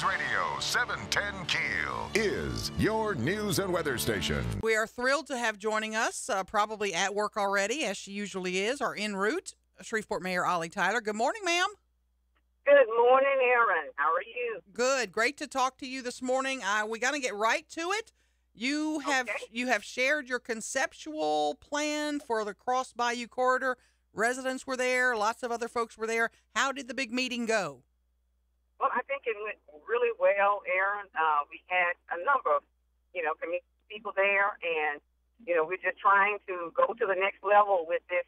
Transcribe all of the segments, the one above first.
News Radio 710 Keel is your news and weather station. We are thrilled to have joining us, probably at work already, as she usually is, or en route, Shreveport Mayor Ollie Tyler. Good morning, ma'am. Good morning, Erin. How are you? Good. Great to talk to you this morning. We got to get right to it. You have shared your conceptual plan for the Cross Bayou corridor. Residents were there. Lots of other folks were there. How did the big meeting go? Well, I think it went really well, Erin. We had a number of, community people there, and, we're just trying to go to the next level with this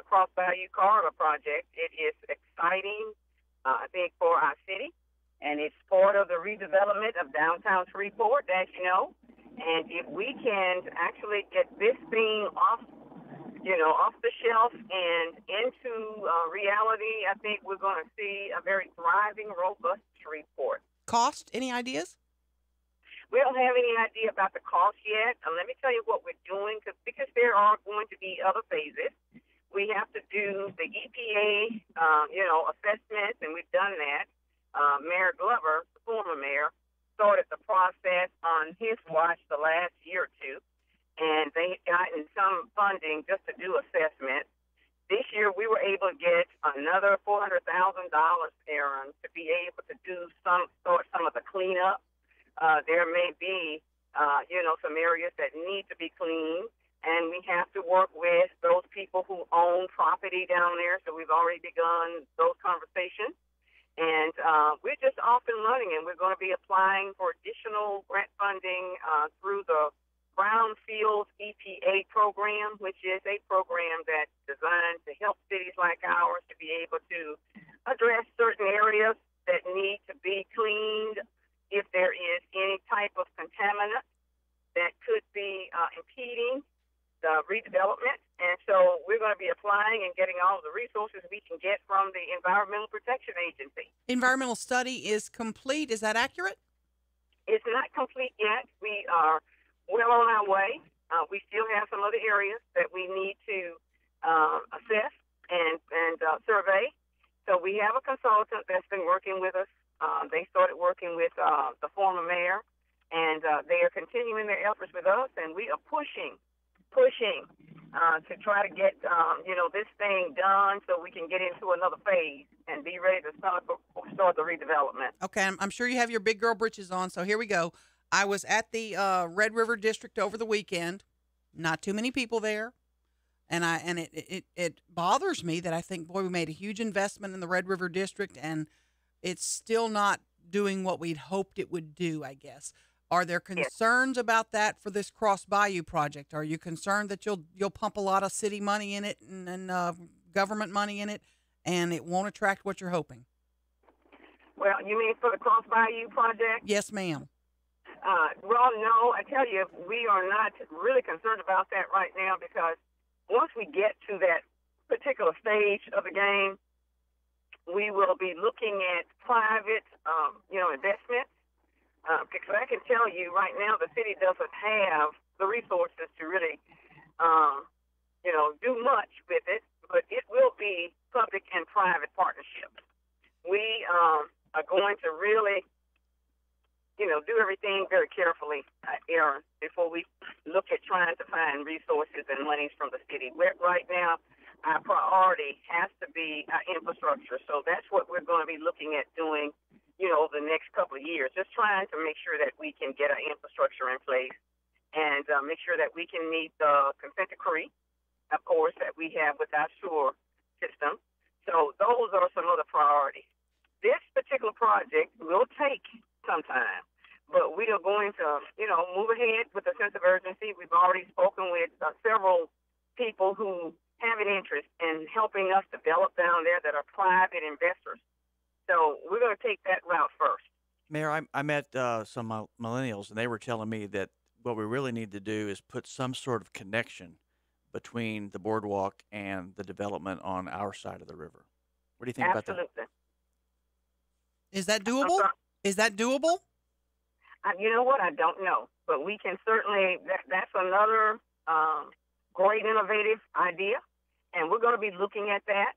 Cross Bayou corridor project. It is exciting, I think, for our city, and it's part of the redevelopment of Downtown Shreveport, as you know. And if we can actually get this thing off the shelf and into reality, I think we're going to see a very thriving, robust Shreveport. Cost? Any ideas? We don't have any idea about the cost yet. Let me tell you what we're doing, because there are going to be other phases. We have to do the EPA, assessments, and we've done that. Mayor Glover, the former mayor, started the process on his watch the last year or two, and they gotten some funding just to do assessments. This year, we were able to get another $400,000, Erin, to be able to start some of the cleanup. There may be, some areas that need to be cleaned, and we have to work with those people who own property down there. So we've already begun those conversations. And we're just off and running, and we're going to be applying for additional grant funding through the Brownfield EPA program, which is a program that's designed to help cities like ours to be able to address certain areas that need to be cleaned if there is any type of contaminant that could be impeding the redevelopment. And so we're going to be applying and getting all of the resources we can get from the Environmental Protection Agency. Environmental study is complete. Is that accurate? It's not complete yet. We are well on our way. We still have some other areas that we need to assess and survey. So we have a consultant that's been working with us. They started working with the former mayor, and they are continuing their efforts with us, and we are pushing to try to get, this thing done so we can get into another phase and be ready to start the redevelopment. Okay, I'm sure you have your big girl britches on, so here we go. I was at the Red River District over the weekend. Not too many people there, and it bothers me that I think, boy, we made a huge investment in the Red River District, and it's still not doing what we'd hoped it would do, I guess. Are there concerns about that for this Cross Bayou project? Are you concerned that you'll pump a lot of city money in it and government money in it, and it won't attract what you're hoping? Well, you mean for the Cross Bayou project? Yes, ma'am. Well, no, I tell you, we are not really concerned about that right now, because once we get to that particular stage of the game, we will be looking at private, investments. Because I can tell you right now, the city doesn't have the resources to really, do much with it, but it will be public and private partnerships. We are going to really, do everything very carefully, Erin, before we look at trying to find resources and monies from the city. Right now, our priority has to be our infrastructure. So that's what we're going to be looking at doing, over the next couple of years, just trying to make sure that we can get our infrastructure in place and make sure that we can meet the consent decree, of course, that we have with our sewer system. So those are some other priorities. This particular project will take some time, but we are going to, move ahead with a sense of urgency. We've already spoken with several people who have an interest in helping us develop down there that are private investors. So we're going to take that route first. Mayor, I met some millennials, and they were telling me that what we really need to do is put some sort of connection between the boardwalk and the development on our side of the river. What do you think about that? Absolutely. Is that doable? Is that doable? You know what? I don't know. But we can certainly, that's another great innovative idea, and we're going to be looking at that.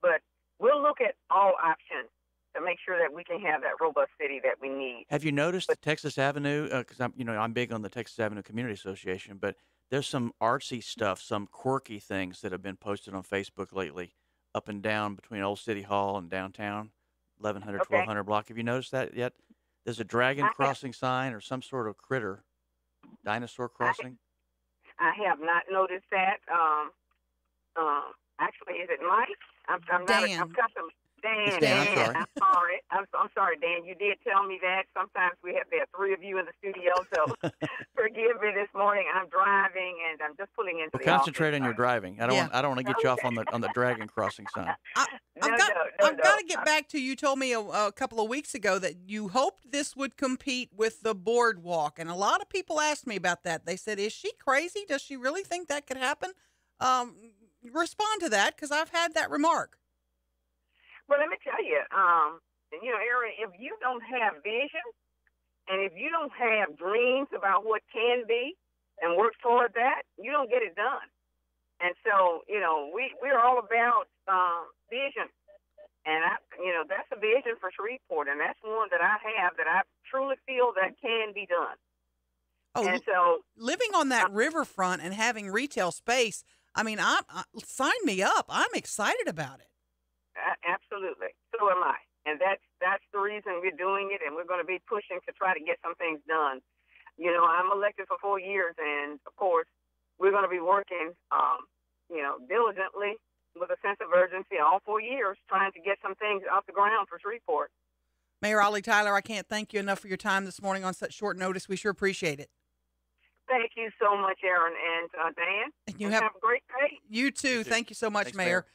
But we'll look at all options to make sure that we can have that robust city that we need. Have you noticed Texas Avenue? Because I'm big on the Texas Avenue Community Association, but there's some artsy stuff, some quirky things that have been posted on Facebook lately, up and down between Old City Hall and downtown, 1100, 1200 block. Have you noticed that yet? There's a dragon crossing sign or some sort of critter, dinosaur crossing. I have not noticed that. Actually, is it Mike? I'm Dan. I've got some. Dan. It's Dan, I'm sorry. I'm sorry. I'm sorry, Dan. You did tell me that. Sometimes there are three of you in the studio, so forgive me this morning. I'm driving and I'm just pulling into the concentrate office. on your driving. I don't want to get you off on the dragon crossing sign. I've got to get back to you. Told me a couple of weeks ago that you hoped this would compete with the Boardwalk, and a lot of people asked me about that. They said, "Is she crazy? Does she really think that could happen?" Respond to that, because I've had that remark. Well, let me tell you, Erin, if you don't have vision and if you don't have dreams about what can be and work toward that, you don't get it done. And so, we're all about vision. And, that's a vision for Shreveport, and that's one that I have that I truly feel that can be done. Oh, and so living on that riverfront and having retail space, sign me up. I'm excited about it. Absolutely. So am I. And that's the reason we're doing it, and we're going to be pushing to try to get some things done. I'm elected for 4 years, and, of course, we're going to be working, diligently with a sense of urgency all 4 years trying to get some things off the ground for Shreveport. Mayor Ollie Tyler, I can't thank you enough for your time this morning on such short notice. We sure appreciate it. Thank you so much, Erin and Dan. And you have a great day. You too. Thank you so much, Thanks, Mayor.